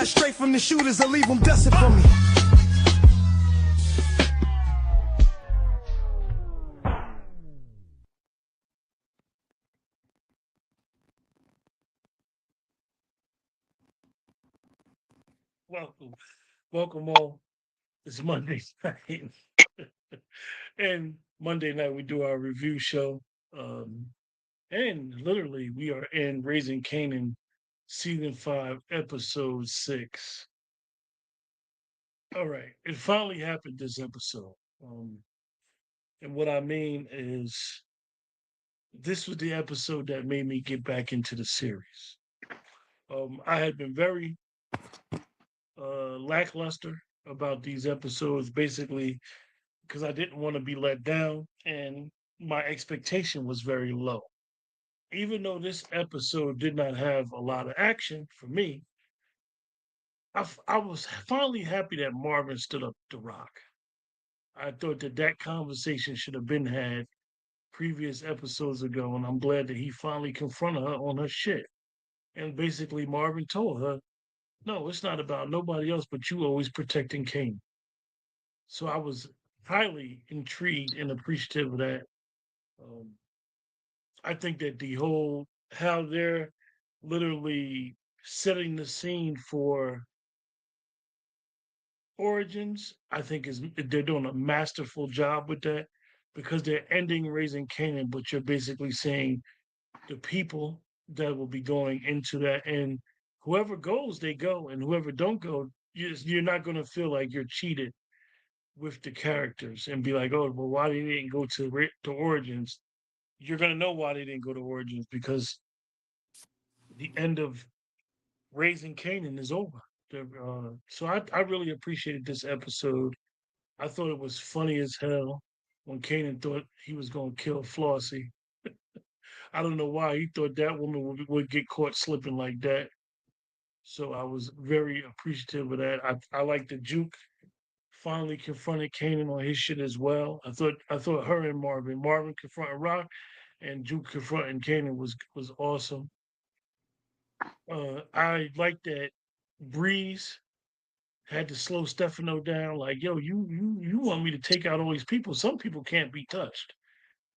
shot straight from the shooters, I leave them dusting for me. Welcome, welcome all. It's Monday night, and Monday night we do our review show. Um, and literally, we are in Raising Kanan, season 5, episode 6. All right, it finally happened this episode. And what I mean is, this was the episode that made me get back into the series. I had been very lackluster about these episodes, basically because I didn't want to be let down, and my expectation was very low. Even though this episode did not have a lot of action for me, I was finally happy that Marvin stood up to Rock. I thought that that conversation should have been had previous episodes ago, and I'm glad that he finally confronted her on her shit. And basically, Marvin told her, "No, it's not about nobody else but you always protecting Kane." So I was highly intrigued and appreciative of that. Um, I think that the whole how they're literally setting the scene for Origins, I think is they're doing a masterful job with that because they're ending Raising Canaan, but you're basically saying the people that will be going into that, and whoever goes, they go, and whoever don't go, you're not going to feel like you're cheated with the characters and be like, oh, well, why they didn't go to Origins? You're going to know why they didn't go to Origins because the end of Raising Canaan is over. So I really appreciated this episode. I thought it was funny as hell when Kanan thought he was going to kill Flossie. I don't know why he thought that woman would get caught slipping like that. So I was very appreciative of that. I like the Juke finally confronted Kanan on his shit as well. I thought her and Marvin confronting Rock, and Juke confronting Kanan was awesome. I like that Breeze had to slow Stefano down. Like, yo, you want me to take out all these people? Some people can't be touched,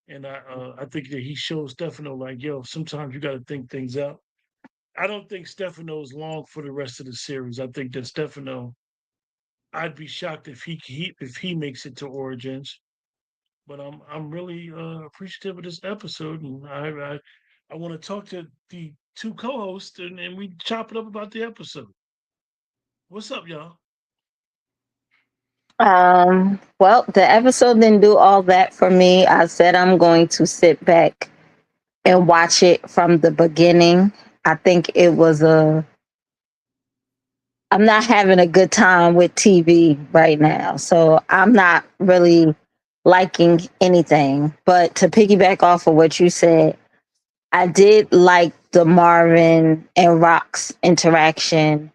and I think that he shows Stefano like, yo, sometimes you got to think things out. I don't think Stefano's long for the rest of the series. I think that Stefano, I'd be shocked if he makes it to Origins. But I'm really appreciative of this episode, and I want to talk to the two co-hosts, and we chop it up about the episode. What's up, y'all? Well, the episode didn't do all that for me. I said I'm going to sit back and watch it from the beginning. I think it was I'm not having a good time with TV right now. So I'm not really liking anything. But to piggyback off of what you said, I did like the Marvin and Rock's interaction.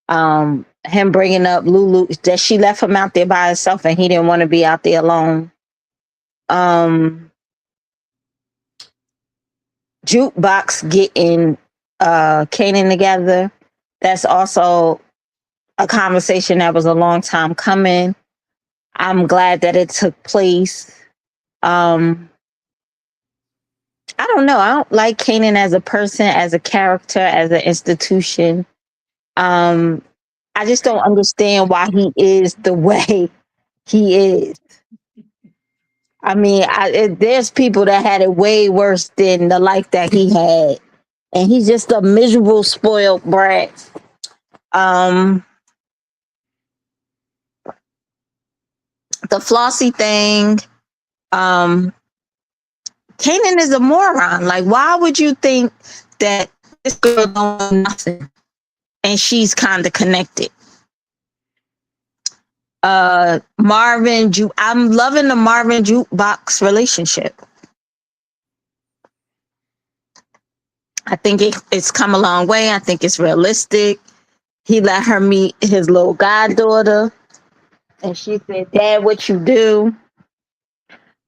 Him bringing up Lulu, that she left him out there by herself and he didn't want to be out there alone. Um, Jukebox getting Kanan together. That's also a conversation that was a long time coming. I'm glad that it took place. Um, I don't know. I don't like Kanan as a person, as a character, as an institution. Um, I just don't understand why he is the way he is. I mean, there's people that had it way worse than the life that he had, and he's just a miserable, spoiled brat. Um, the Flossie thing. Um, Kanan is a moron. Like, why would you think that this girl don't know nothing and she's kind of connected? I'm loving the Marvin Jukebox relationship. I think it's come a long way. I think it's realistic. He let her meet his little goddaughter, and she said, "Dad, what you do?"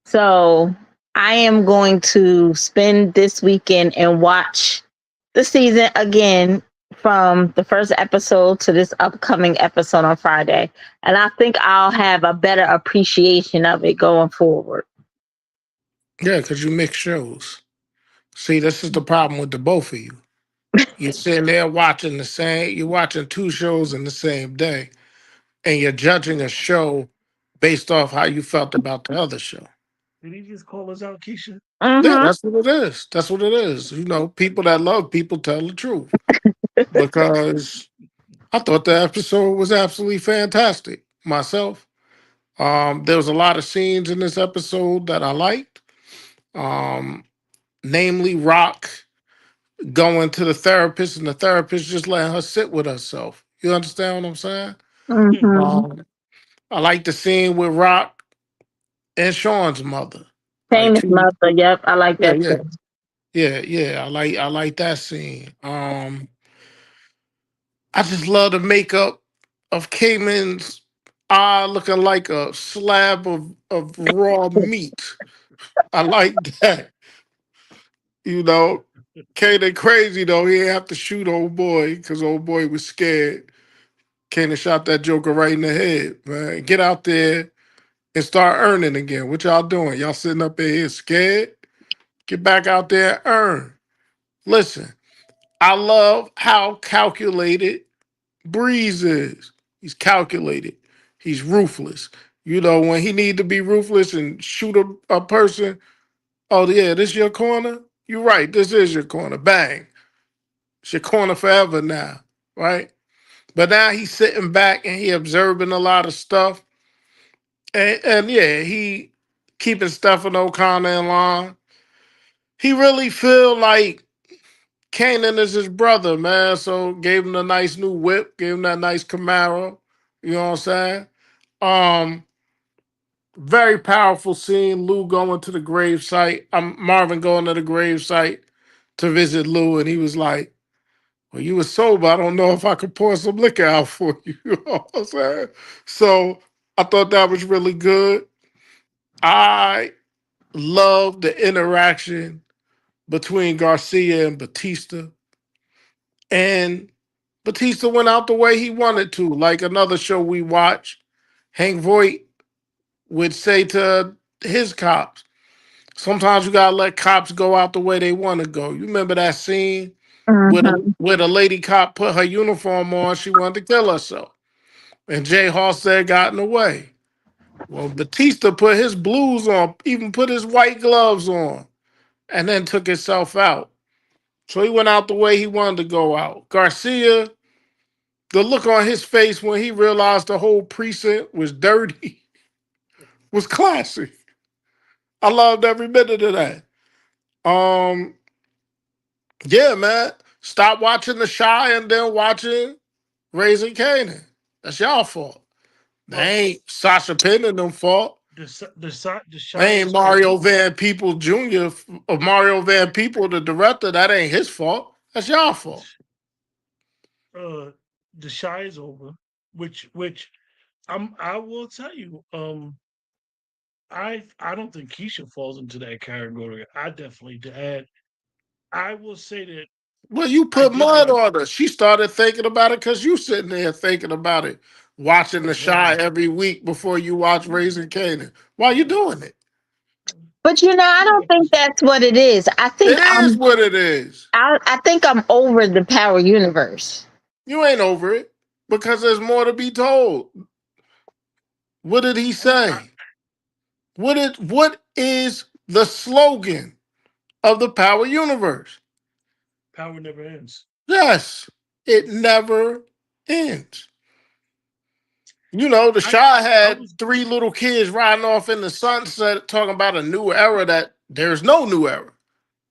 So I am going to spend this weekend and watch the season again from the first episode to this upcoming episode on Friday. And I think I'll have a better appreciation of it going forward. Yeah, because you mix shows. See, this is the problem with the both of you. You're sitting there watching the same, you're watching two shows in the same day, and you're judging a show based off how you felt about the other show. Did he just call us out, Keisha? Yeah, Mm-hmm. that's what it is. That's what it is. You know, people that love people tell the truth. Because I thought the episode was absolutely fantastic myself. There was a lot of scenes in this episode that I liked. Um, namely Rock going to the therapist and the therapist just letting her sit with herself. You understand what I'm saying? Mm-hmm. Um, I like the scene with Rock and Sean's mother. Like Famous two, mother. Yep, I like yeah, that yeah, too. yeah. I like that scene. I just love the makeup of Cayman's eye looking like a slab of raw meat. I like that. You know, Kanan crazy though. He didn't have to shoot old boy because old boy was scared. Kanan shot that joker right in the head, man. Get out there and start earning again. What y'all doing? Y'all sitting up in here scared? Get back out there and earn. Listen, I love how calculated Breeze is. He's calculated. He's ruthless. You know, when he need to be ruthless and shoot a person, oh yeah, this your corner? You're right, this is your corner. Bang. It's your corner forever now, right? But now he's sitting back and he observing a lot of stuff. And yeah, he keeping Stephen O'Connor in line. He really feel like Kanan is his brother, man. So gave him a nice new whip, gave him that nice Camaro. You know what I'm saying? Um, very powerful scene. Lou going to the grave site. Marvin going to the grave site to visit Lou, and he was like, "Well, you were sober. I don't know if I could pour some liquor out for you." You know what I'm saying? So I thought that was really good. I love the interaction between Garcia and Batista. And Batista went out the way he wanted to. Like another show we watch, Hank Voight would say to his cops, sometimes you gotta let cops go out the way they want to go. You remember that scene Mm-hmm. where the lady cop put her uniform on, she wanted to kill herself. And Jay Halstead got in the way. Well, Batista put his blues on, even put his white gloves on, and then took himself out. So he went out the way he wanted to go out. Garcia, the look on his face when he realized the whole precinct was dirty was classic. I loved every minute of that. Um, yeah, man. Stop watching The Shy and then watching Raising Canaan. That's y'all fault. They Well, ain't Sasha Penn and them fault. the shy They ain't is over. Mario Van People Jr. or Mario Van People, the director. That ain't his fault. That's y'all fault. Uh, the shy is over. Which I will tell you. I don't think Keisha falls into that category. I definitely did. I will say that Well, you I put did mud watch. on her. She started thinking about it because you sitting there thinking about it, watching The Oh, Shy never. every week before you watch Raising Canaan. Why you doing it? But I Two don't think episodes. that's what it is. I think It is what it is. I think I'm over the Power Universe. You ain't over it because there's more to be told. What did he I, say? What is the slogan of the Power Universe? power never ends. Yes, it never ends. You know, the I Shah I had was three little kids riding off in the sunset talking about a new era that there's no new era,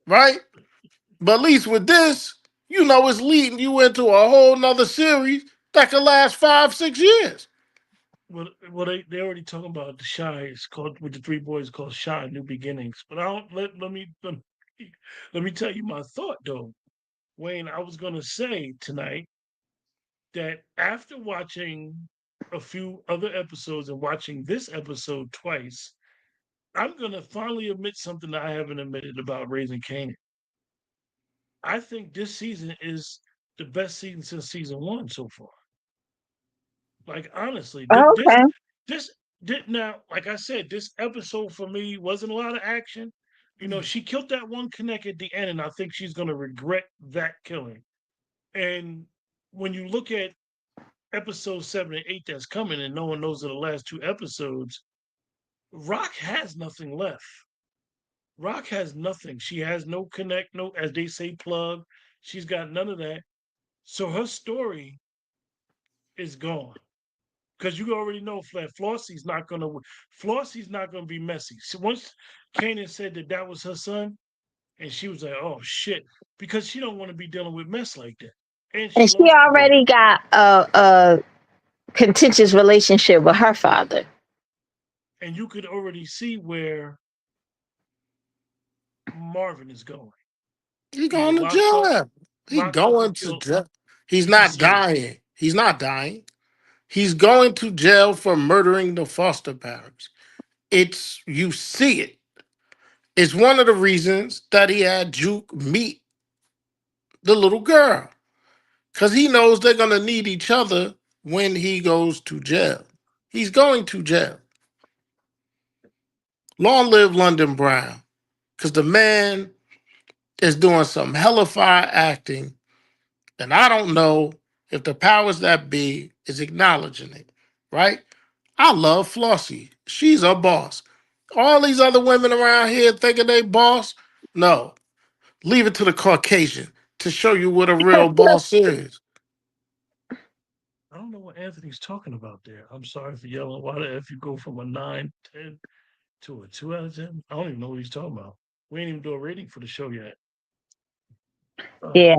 right? But at least with this, you know, it's leading you into a whole nother series that could last 5, 6 years. well they already talking about the shy. It's called with the three boys called Shy New Beginnings. But I don't let me tell you my thought though, Wayne. I was gonna say tonight that after watching a few other episodes and watching this episode twice, I'm gonna finally admit something that I haven't admitted about Raising Canaan. I think this season is the best season since season one so far. Like honestly, Okay. this did now. Like I said, this episode for me wasn't a lot of action. You know, she killed that one connect at the end, and I think she's going to regret that killing. And when you look at episode 7 and 8 that's coming, and no one knows of the last two episodes, Rock has nothing left. Rock has nothing. She has no connect, no, as they say, plug. She's got none of that. So her story is gone. Because you already know that Flossie's not gonna be messy. So once Kanan said that that was her son, and she was like, "Oh shit," because she don't want to be dealing with mess like that, and she And she lost the daughter, already got a contentious relationship with her father. and you could already see where Marvin is going. He Either going to jail. He locked up or going to killed. jail. He's You can not see it. dying. He's not dying. He's going to jail for murdering the foster parents. It's you see it. It's one of the reasons that he had Juke meet the little girl. Because he knows they're gonna need each other when he goes to jail. He's going to jail. Long live London Brown. Because the man is doing some hellified acting, and I don't know if the powers that be is acknowledging it, right? I love Flossie. She's a boss. All these other women around here thinking they boss. No, leave it to the Caucasian to show you what a real boss is. I don't know what Anthony's talking about there. I'm sorry for yelling. Why the if you go from a 9/10 to a 2 out of 10? I don't even know what he's talking about. We ain't even do a rating for the show yet. Yeah.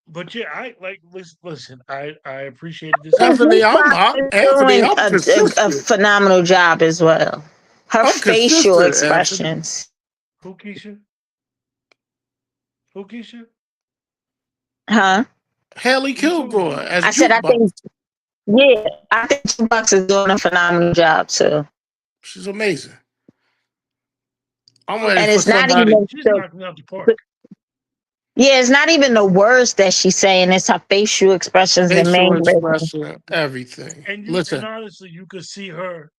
But yeah, I like listen. I appreciated this And episode. Anthony, Juice I'm, Box I'm is Anthony. doing I'm a consistent. phenomenal job as well. Her I'm facial consistent, Anthony. expressions. Who Keisha? Who Keisha? Huh? Haley Who you talking about? Kilgore as I said I think, Jukebox. yeah, I think Juice Box is doing a phenomenal job too. She's amazing. I'm Oh, ready And for it's not somebody. even she's the knocking out the park. yeah, it's not even the words that she's saying, it's her facial expressions and Facial mannerisms. expression, everything. And Listen, honestly, you could see her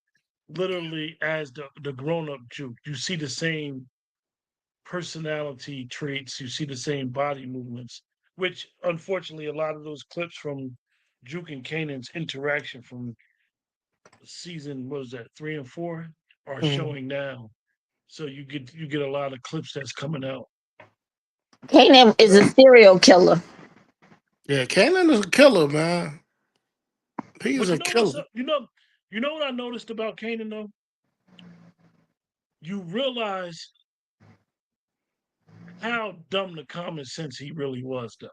literally as the grown up Juke. You see the same personality traits. You see the same body movements, which unfortunately a lot of those clips from Juke and Kanan's interaction from season what was that 3 and 4 are mm, showing now. So you get a lot of clips that's coming out. Kanan is a But serial killer. yeah, Kanan is a killer, man. He's but a you know what's killer. up? You know what I noticed about Kanan though? You realize how dumb the common sense he really was though.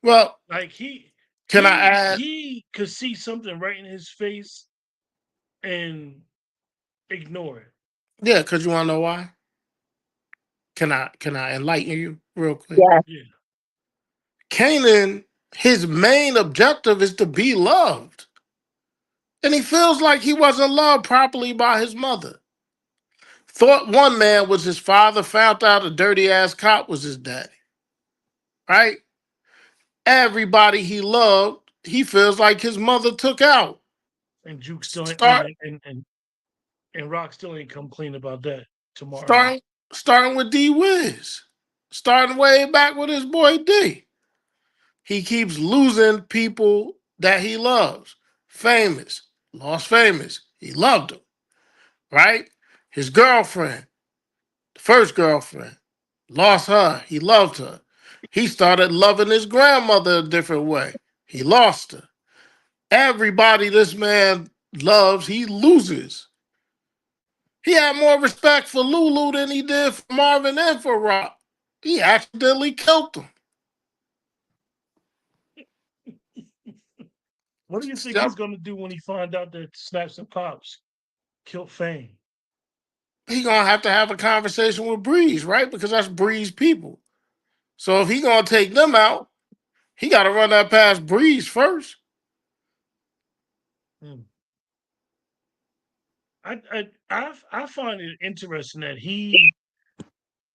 Well, Like can I add? he could see something right in his face and ignore it. Yeah, because you want to know why? Can I enlighten you real quick? Yeah. Yeah. Kanan, his main objective is to be loved. And he feels like he wasn't loved properly by his mother. Thought one man was his father, found out a dirty ass cop was his daddy. Right? Everybody he loved, he feels like his mother took out. And Juke still ain't, Start and Rock still ain't come clean about that to Marvin. starting starting with D Wiz. Starting way back with his boy D. He keeps losing people that he loves. Famous. Lost Famous. He loved him. Right? His girlfriend, the first girlfriend, lost her. He loved her. He started loving his grandmother a different way. He lost her. Everybody this man loves, he loses. He had more respect for Lulu than he did for Marvin and for Rock. He accidentally killed him. What do you think Yep. he's gonna do when he find out that Snaps and Pops killed Fame? He gonna have to have a conversation with Breeze, right? Because that's Breeze people. So if he gonna take them out, he gotta run that past Breeze first. Hmm. I find it interesting that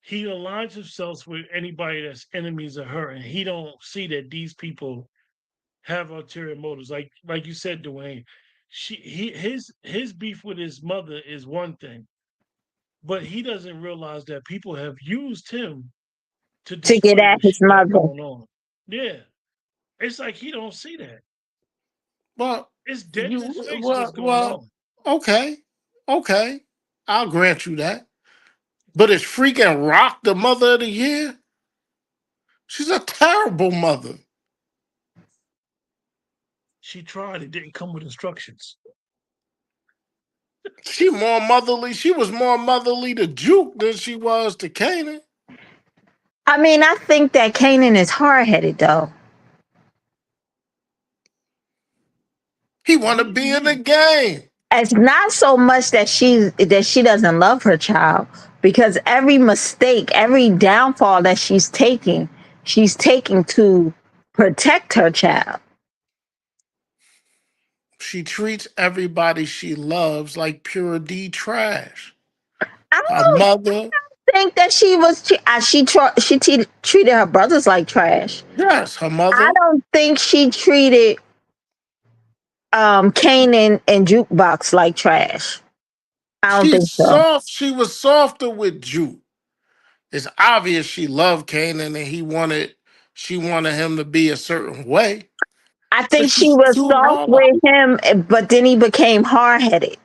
he aligns himself with anybody that's enemies of her, and he don't see that these people have ulterior motives. Like you said, Dwayne, his beef with his mother is one thing, but he doesn't realize that people have used him to to get display at the his shit that's mother. going on. Yeah, it's like he don't see that. Well, It's dead in you his face what's well, going well, on. okay, okay, I'll grant you that. But is freaking Rock the mother of the year? She's a terrible mother. She tried. It didn't come with instructions. She more motherly. She was more motherly to Juke than she was to Kanan. I mean, I think that Kanan is hard headed though. He want to What do you be in the mean? game. It's not so much that she doesn't love her child, because every mistake, every downfall that she's taking to protect her child. She treats everybody she loves like pure D trash. I Her don't mother, think that she treated her brothers like trash. yes, her I mother. don't think she treated Kanan and Jukebox like trash. I don't She's think so. soft. She was softer with Juke. It's obvious she loved Kanan and she wanted him to be a certain way. I But think she she's was too soft hard. with him, but then he became hard headed.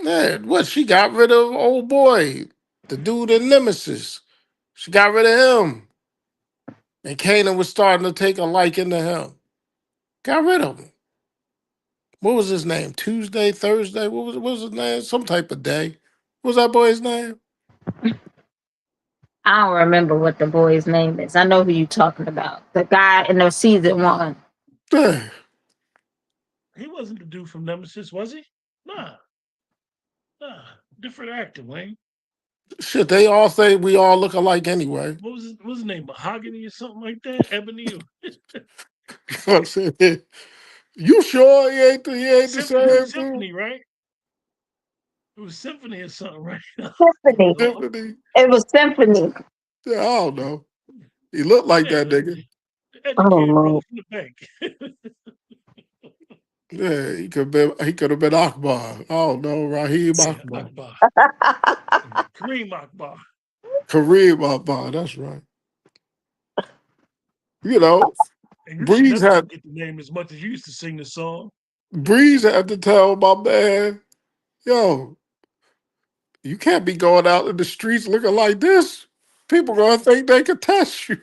Yeah, what she got rid of old boy, the dude in Nemesis. She got rid of him. And Kanan was starting to take a liking to him. Got rid of him. What was his name? Tuesday, Thursday? What was his name? Some type of day. What was that boy's name? I don't remember what the boy's name is. I know who you talking about. The guy in the season one. Yeah. He wasn't the dude from Nemesis, was he? Nah, nah. Different actor, Wayne. Shit, they all say we all look alike anyway. What was his name? Mahogany or something like that? Ebony or I'm saying, you sure he ain't the Symphony? same dude? Symphony, right? It was Symphony or something, right? Symphony. Lord. Tiffany? It was Symphony. Yeah, I don't know. He looked like Yeah, that nigga. the Oh educated brother Lord. from the bank. Yeah, he could have been Akbar. I don't know, Raheem Yeah, Akbar. Akbar. Kareem Akbar. Kareem Akbar, that's right. You know, And you should Breeze never had forget the name as much as you used to sing the song. Breeze had to tell my man, yo, you can't be going out in the streets looking like this. People gonna think they can test you.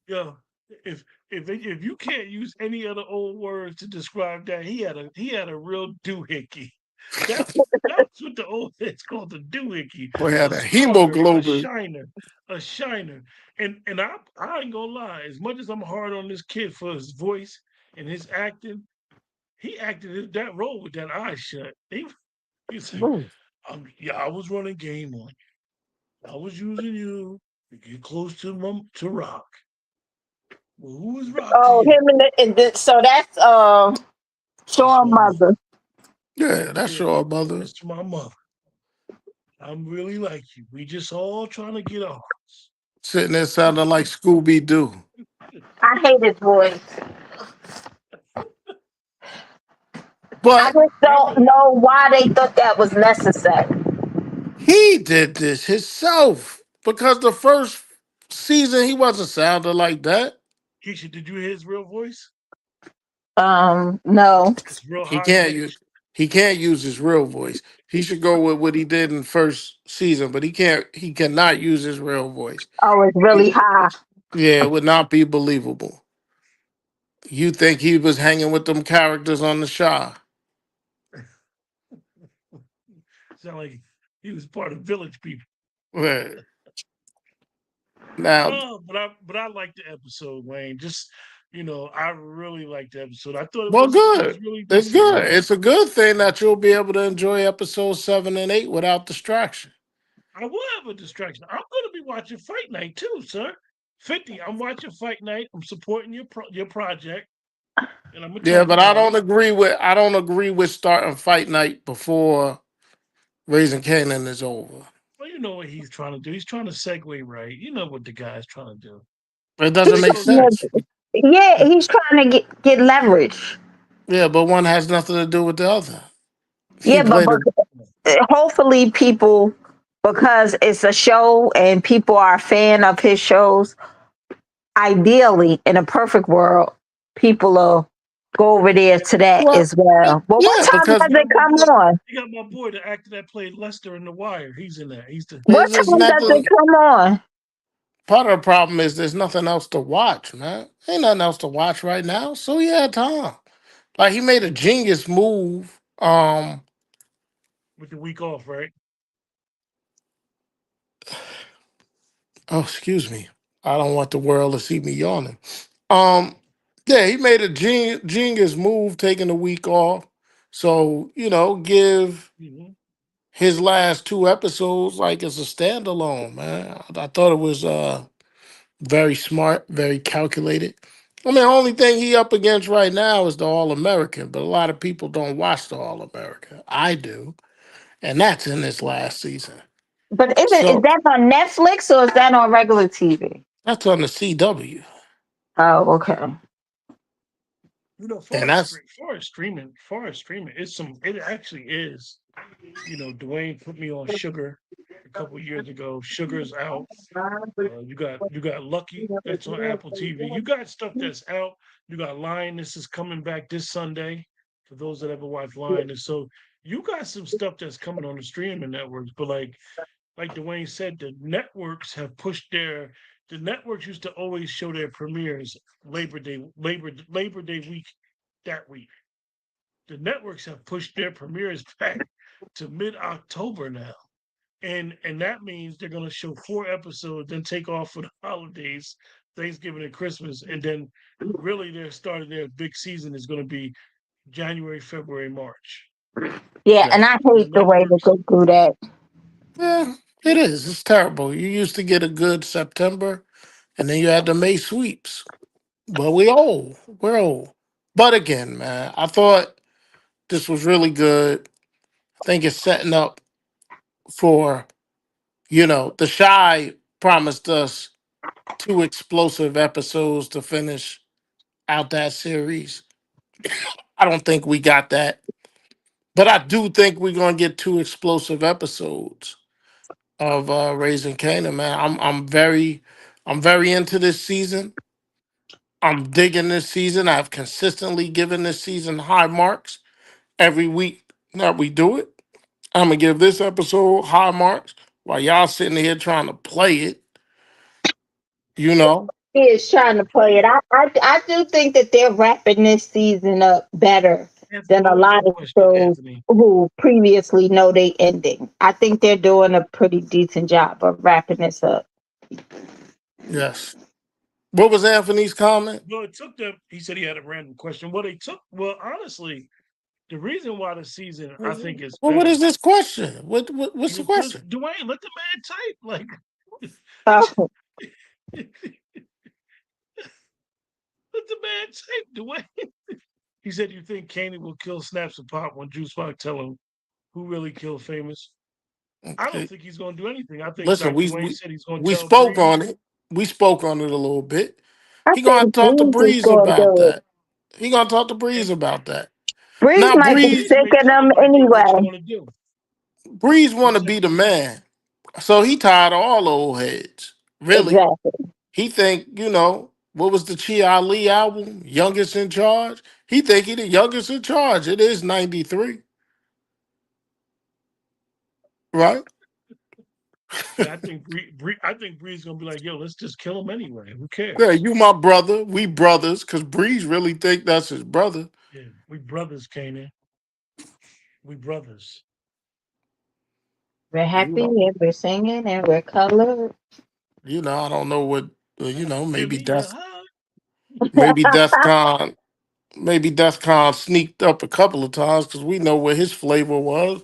Yo, if if you can't use any other old words to describe that, he had a real doohickey. That's what the old heads called the doohickey, Boy had a a sparkler, hemoglobin. a shiner. And I ain't gonna lie, as much as I'm hard on this kid for his voice and his acting, he acted that role with that eye shut. He said, Bro, yeah, I was running game on you. I was using you to get close to Rock. Well, who is Rock to Oh, you? so that's That's Sean my mother. mother. yeah, that's Yeah, your mother. that's my mother. I'm really like you. We just all trying to get ours. Sitting there sounding like Scooby Doo. I hate his voice. I But just I don't really, know why they thought that was necessary. he did this himself because the first season he wasn't sounding like that. Keisha, did you hear his real voice? No. It's real He high can't use pitched. he can't use his real voice. He should go with what he did in first season, but he cannot use his real voice. Oh, it's It- really high. yeah, it would not be believable. You think he was hanging with them characters on the show? Sound like he was part of Village People. Right. Now, Oh, but I liked the episode, Wayne. Just I really liked the episode. I thought it well, was it was good. really It's decent, good. man. It's a good thing that you'll be able to enjoy episodes 7 and 8 without distraction. I will have a distraction. I'm going to be watching Fight Night too, sir. 50. I'm watching Fight Night. I'm supporting your project, and I'm gonna Yeah, talk but I about it. don't agree with starting fight night before Raising Canaan is over. Well, you know what he's trying to do. He's trying to segue right. You know what the guy's trying to do. It The doesn't He's make show. trying sense. to, yeah, he's trying to get leverage. Yeah, but one has nothing to do with the other. He Yeah, played a but hopefully people, because it's a show and people are a fan of his shows, ideally in a perfect world, people will go over there to that well, as well. But what yeah, time because does it come on? He got my boy, the actor that played Lester in The Wire. He's in there. He's the What there's time does it nothing. come on? Part of the problem is there's nothing else to watch, man. Ain't nothing else to watch right now. So he had time. Like he made a genius move. with the week off, right? Oh, excuse me. I don't want the world to see me yawning. Um, yeah, he made a genius move taking a week off. So, give Hmm. his last two episodes like as a standalone, man. I thought it was very smart, very calculated. I mean, the only thing he up against right now is the All American, but a lot of people don't watch the All American. I do, and that's in this last season. But is So that on Netflix or is that on regular TV? that's on the CW, Oh, okay. You know, and that's far as streaming, it actually is. You know, Dwayne put me on Sugar a couple years ago. Sugar's out. You got Lucky that's on Apple TV. You got stuff that's out. You got Lioness is coming back this Sunday. For those that ever watch Lioness, so you got some stuff that's coming on the streaming networks. But like Dwayne said, the networks used to always show their premieres Labor Day week that week. The networks have pushed their premieres back to mid October now. And that means they're gonna show 4 episodes, then take off for the holidays, Thanksgiving and Christmas, and then really their big season is gonna be January, February, March. Yeah, and yeah, I The hate the way that networks, they do that. yeah, it is. It's terrible. You used to get a good September, and then you had the May sweeps. But we old. We're old. But again, man, I thought this was really good. I think it's setting up for, the Shy promised us two explosive episodes to finish out that series. I don't think we got that. But I do think we're gonna get two explosive episodes of Raising Canaan, man. I'm very into this season. I'm digging this season. I've consistently given this season high marks every week that we do it. I'm gonna give this episode high marks while y'all sitting here trying to play it. You know, He is trying to play it. I do think that they're wrapping this season up better Anthony, than a what was lot your of question, shows Anthony? who previously know they ending. I think they're doing a pretty decent job of wrapping this up. yes. What was Anthony's comment? Well, it took them. He said he had a random question. Well, honestly, the reason why the season I think is Well, what is better this question? What's the because question? Dwayne let the man type. Like he Oh, let the man type. Dwayne. He said, "You think Kanan will kill Snaps and Pop when Juice WRLD tell him who really killed Famous?" I don't Okay. think he's going to do anything. I think, Listen, like we Dwayne we said, he's going to we tell spoke on Breeze. it. We spoke on it a little bit. I He gonna think talk to Breeze is Breeze going to about do it. that. He gonna talk to And Breeze about that. Breeze Now might be Breeze Breeze sick may of tell them him like, "Yo, what you anyway. want to do?" Breeze He want to said, be the man, so he tired of all the old heads. Really, Exactly. he think what was the Chi Ali album, Youngest in Charge. He think he the youngest in charge. It is 93, right? "Yeah, I think Breeze going to be like, 'Yo, let's just kill him anyway. Who Yeah, cares?'" you my brother. We brothers, cause Breeze really think that's his brother. Yeah, we brothers, Kanan. We brothers. We're You happy know, and we're singing and we're colored. I don't know what Give maybe me a hug. maybe Death Con maybe Death Con sneaked up a couple of times because we know what his flavor was,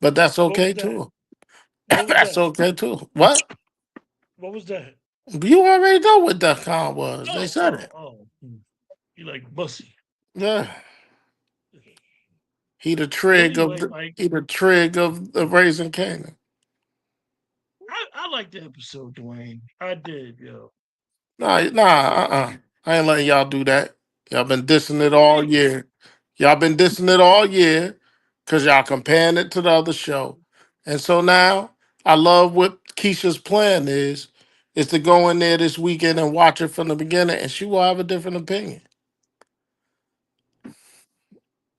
but that's What was okay that? too. What was That's that? okay too. What? What was that? You already know what Death Con was. They Oh, said oh, it. oh. You like Bussy. Yeah. He the But trig of anyway, the he the trig of Raising Canaan. I liked the episode, Dwayne. I did, yo. I ain't letting y'all do that. Y'all been dissing it all Hey, year. Y'all been dissing it all year because y'all comparing it to the other show. And so now I love what Keisha's plan is to go in there this weekend and watch it from the beginning, and she will have a different opinion.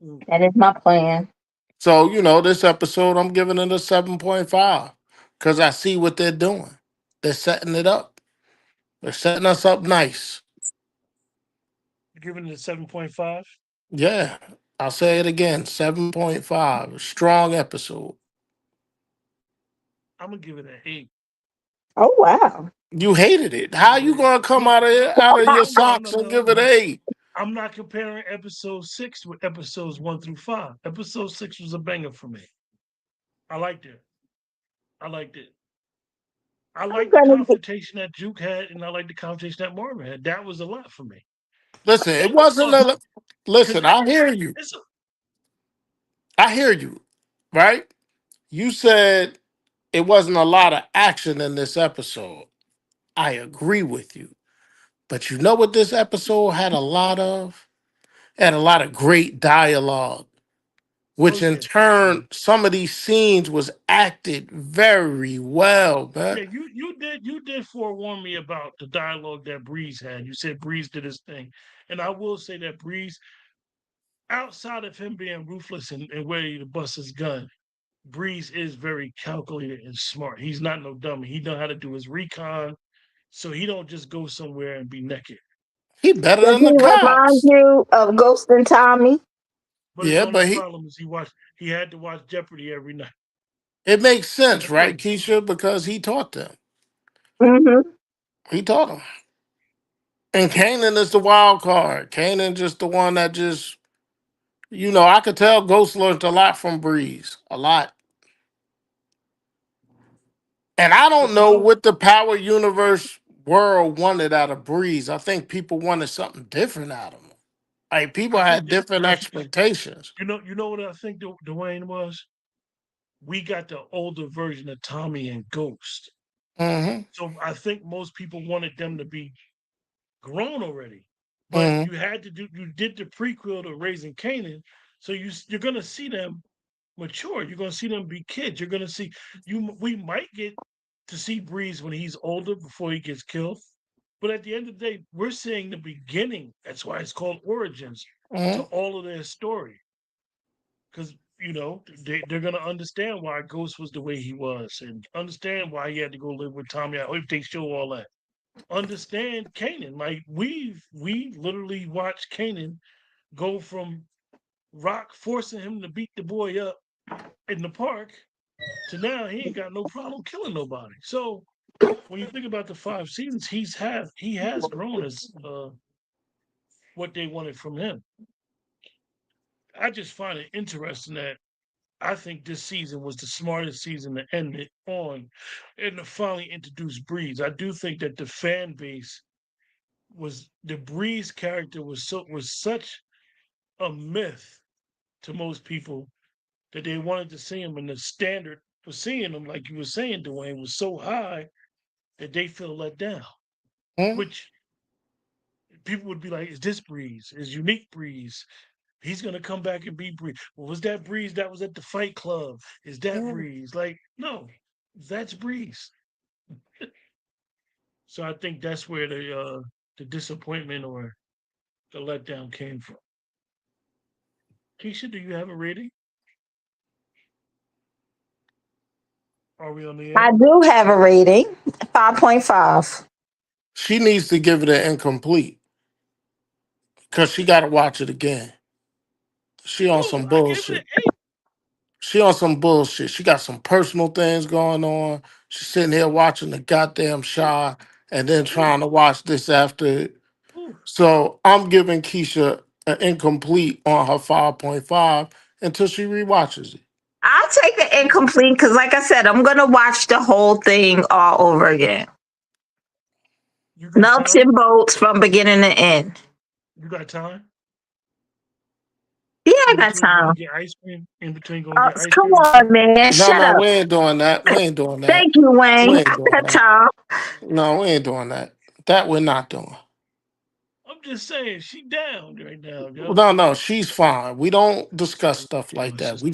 mm, That is my plan. So, this episode I'm giving it a 7.5 because I see what they're doing. They're setting it up. They're setting us up nice. giving it a 7.5. Yeah, I'll say it again, 7.5. Strong episode. I'm gonna give it an 8. Oh wow. You hated it. I'm gonna How give it you an 8. gonna come No, out of your no, no, socks no, and no, give it no. 8? I'm not comparing episode 6 with episodes 1 through 5. Episode 6 was a banger for me. I liked it. I liked it. I I'm liked the gonna get, confrontation that Juke had, and I liked the confrontation that Marvin had. That was a lot for me. Listen, it wasn't Because a listen, I hear you. it's a, I hear you. Right? You said it wasn't a lot of action in this episode. I agree with you. But you know what this episode had a lot of? It had a lot of great dialogue, oh which in yeah, definitely. turn, some of these scenes was acted very well, man. Yeah, you did forewarn me about the dialogue that Breeze had. You said Breeze did his thing, and I will say that Breeze, outside of him being ruthless and ready to bust his gun, Breeze is very calculated and smart. He's not no dummy. He know how to do his recon, so he don't just go somewhere and be naked. He better does than he the remind cops. you of Ghost and Tommy? But his Yeah, only but problem is he had to watch Jeopardy every night. it makes sense, That's right, it. Keisha? Because he taught them. Mm-hmm. He taught them. And Kanan is the wild card. Kanan just the one that just, I could tell Ghost learned a lot from Breeze. A lot. And I The don't know problem, what the Power Universe world wanted out of Breeze. I think people wanted something different out of him. Like people I think had that different expectations. you know what I think Dwayne was. We got the older version of Tommy and Ghost, Mm-hmm. so I think most people wanted them to be grown already. But Mm-hmm. you did the prequel to Raising Canaan, so you're gonna see them mature. You're gonna see them be kids. You're gonna see we might get to see Breeze when he's older before he gets killed. But at the end of the day, we're seeing the beginning. That's why it's called Origins to Mm-hmm. all of their story. Because they're gonna understand why Ghost was the way he was, and understand why he had to go live with Tommy. I hope they show all that. Understand Kanan. Like we literally watched Kanan go from Rock forcing him to beat the boy up in the park to now he ain't got no problem killing nobody. So when you think about the 5 seasons, he has grown as what they wanted from him. I just find it interesting that I think this season was the smartest season to end it on and to finally introduce Breeze. I do think that the fan base was the Breeze character was such a myth to most people that they wanted to see him, and the standard for seeing him, like you were saying, Dwayne, was so high that they feel let down. Which people would be like, "Is this Breeze? Is unique Breeze? He's gonna come back and be Breeze. Well, was that Breeze that was at the Fight Club? Is that Mm-hmm. Breeze? Like, no, that's Breeze." So I think that's where the disappointment or the letdown came from. Keisha, do you have a rating? Are we on the I air? do have a rating, 5.5. She needs to give it an incomplete because she got to watch it again. She on No, some I gave it bullshit. an 8. She on some bullshit. She got some personal things going on. She's sitting here watching the goddamn Shaw and then Ooh, trying to watch this after it. ooh. So I'm giving Keisha an incomplete on her 5.5 until she rewatches it. I'll take the incomplete because, like I said, I'm gonna watch the whole thing all over again. You got Nuts time? and bolts from beginning to end. You got time? Yeah, I in got between going time. to get ice cream, in between going to get ice Come cream and on, stuff. man. No, Shut no, up. we ain't doing that. We ain't doing that. Thank you, We Wayne. ain't I doing got that. time. No, we ain't doing that. That we're not doing. I'm just saying, she down right now, yo. No, no, she's fine. We don't discuss stuff You're like my that. sister.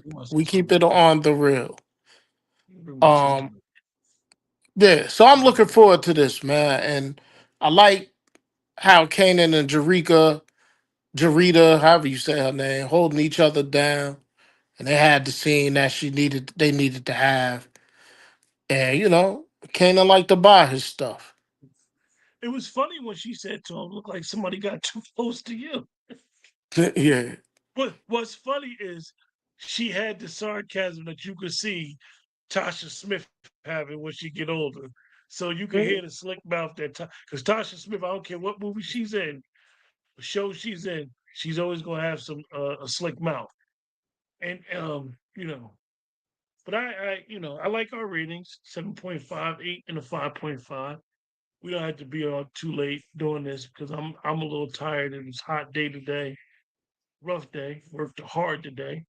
You're my We sister, keep man. it on the real. You're my sister. Um, yeah, so I'm looking forward to this, man. And I like how Kanan and Jarita, however you say her name, holding each other down. And they had the scene that they needed to have. And Kanan liked to buy his stuff. It was funny when she said to him, "Look like somebody got too close to you." Yeah. But what's funny is she had the sarcasm that you could see Tasha Smith having when she get older. So you can hear the slick mouth that because Tasha Smith, I don't care what movie she's in, the show she's in, she's always gonna have some a slick mouth. And but I like our ratings 7.5, 8, and a 5.5. We don't have to be on too late doing this because I'm a little tired. It was a hot day today, rough day, worked hard today.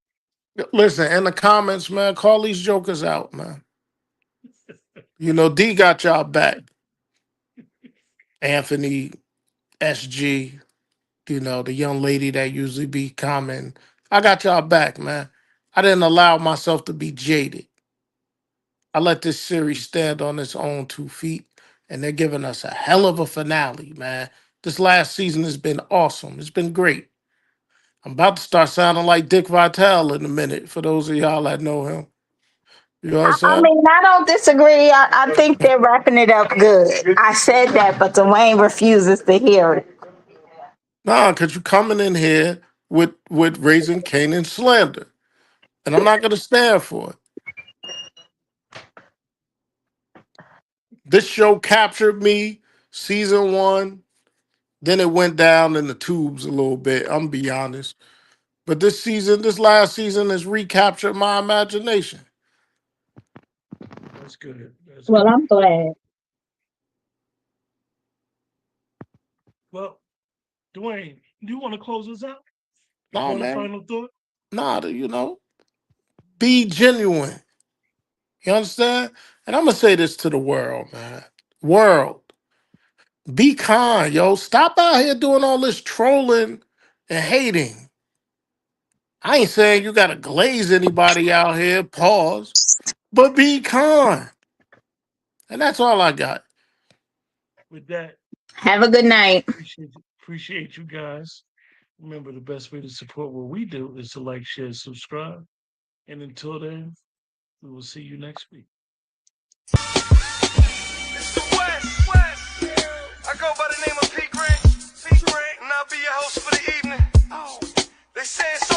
Listen, in the comments, man, call these jokers out, man. D got y'all back. Anthony, SG, the young lady that usually be commenting. I got y'all back, man. I didn't allow myself to be jaded. I let this series stand on its own 2 feet, and they're giving us a hell of a finale, man. This last season has been awesome. It's been great. I'm about to start sounding like Dick Vitale in a minute, for those of y'all that know him. You know what I'm I saying? mean, I don't disagree. I think they're wrapping it up good. I said that, but Dwayne refuses to hear it. Nah, because you're coming in here with raising Canaan slander, and I'm not going to stand for it. This show captured me, season 1. Then it went down in the tubes a little bit. I'm be honest. But this last season, has recaptured my imagination. That's good. That's Well, good. I'm glad. Well, Dwayne, do you want to close us out? No, One man. final thought. Nah, be genuine. You understand? And I'm gonna say this to the world, man. World, be kind, yo. Stop out here doing all this trolling and hating. I ain't saying you gotta glaze anybody out here, pause, but be kind. And that's all I got. With that, Have a good night. appreciate you guys. Remember, the best way to support what we do is to like, share, subscribe. And until then, we will see you next week. West. I go by the